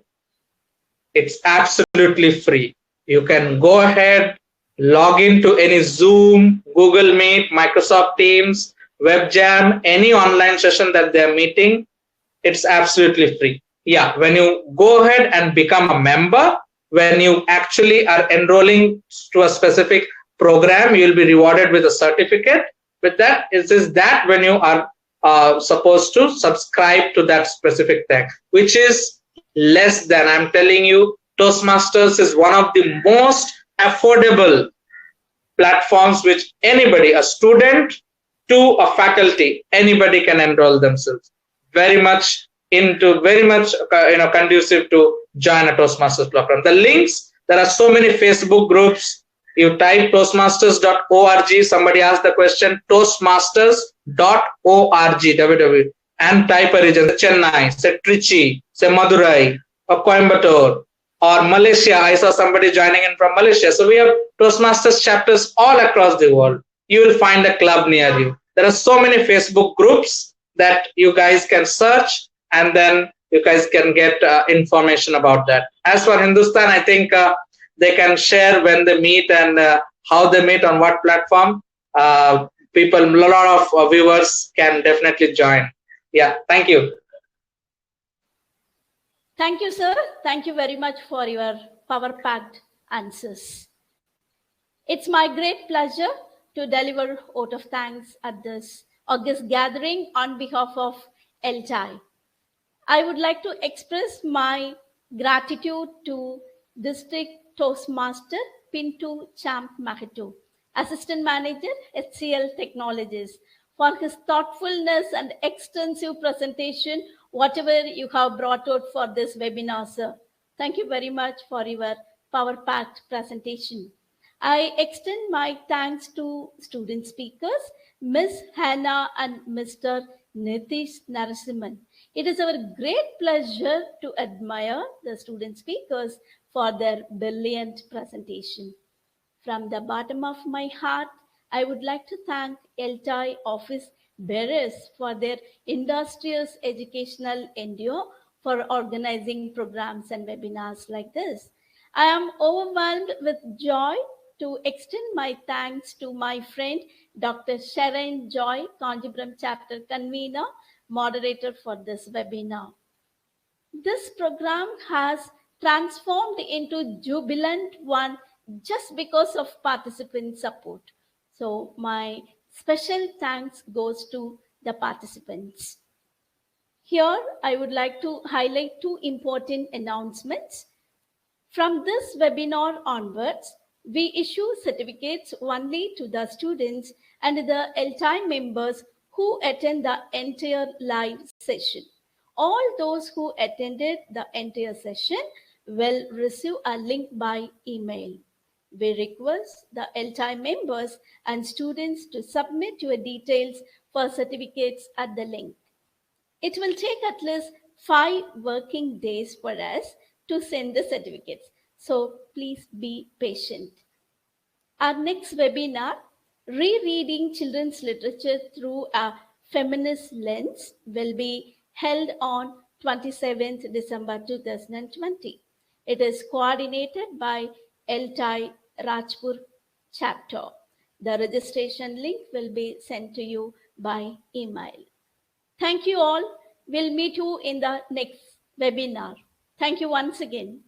It's absolutely free. You can go ahead, log into any Zoom, Google Meet, Microsoft Teams, WebJam, any online session that they're meeting. It's absolutely free. Yeah, when you go ahead and become a member, when you actually are enrolling to a specific program, you'll be rewarded with a certificate. With that, it is that when you are supposed to subscribe to that specific thing, which is less than, I'm telling you, Toastmasters is one of the most affordable platforms which anybody, a student to a faculty, anybody can enroll themselves. Very much conducive to join a Toastmasters program. The links, there are so many Facebook groups. You type toastmasters.org. Somebody asked the question, toastmasters.org, and type a region, Chennai, say Trichy, say Madurai, or Coimbatore, or Malaysia. I saw somebody joining in from Malaysia. So we have Toastmasters chapters all across the world. You will find a club near you. There are so many Facebook groups that you guys can search, and then you guys can get information about that. As for Hindustan, I think they can share when they meet and how they meet on what platform. A lot of viewers can definitely join. Yeah, thank you. Thank you, sir. Thank you very much for your power-packed answers. It's my great pleasure to deliver vote of thanks at this August gathering on behalf of ELTAI. I would like to express my gratitude to District Toastmaster Pintu Champ Mahato, Assistant Manager, HCL Technologies, for his thoughtfulness and extensive presentation, whatever you have brought out for this webinar, sir. Thank you very much for your power-packed presentation. I extend my thanks to student speakers, Ms. Hannah and Mr. Nitish Narasimhan. It is our great pleasure to admire the student speakers for their brilliant presentation. From the bottom of my heart, I would like to thank ELTAI office bearers for their industrious educational endeavor for organizing programs and webinars like this. I am overwhelmed with joy to extend my thanks to my friend Dr. Sharon Joy, Conjipuram chapter convener, moderator for this webinar. This program has transformed into jubilant one just because of participant support. So my special thanks goes to the participants. Here, I would like to highlight two important announcements. From this webinar onwards, we issue certificates only to the students and the ELTAI members who attend the entire live session. All those who attended the entire session will receive a link by email. We request the ELTAI members and students to submit your details for certificates at the link. It will take at least 5 working days for us to send the certificates. So please be patient. Our next webinar, Rereading Children's Literature Through a Feminist Lens, will be held on 27th December 2020. It is coordinated by ELTAI Rajpur chapter. The registration link will be sent to you by email. Thank you all. We'll meet you in the next webinar. Thank you once again.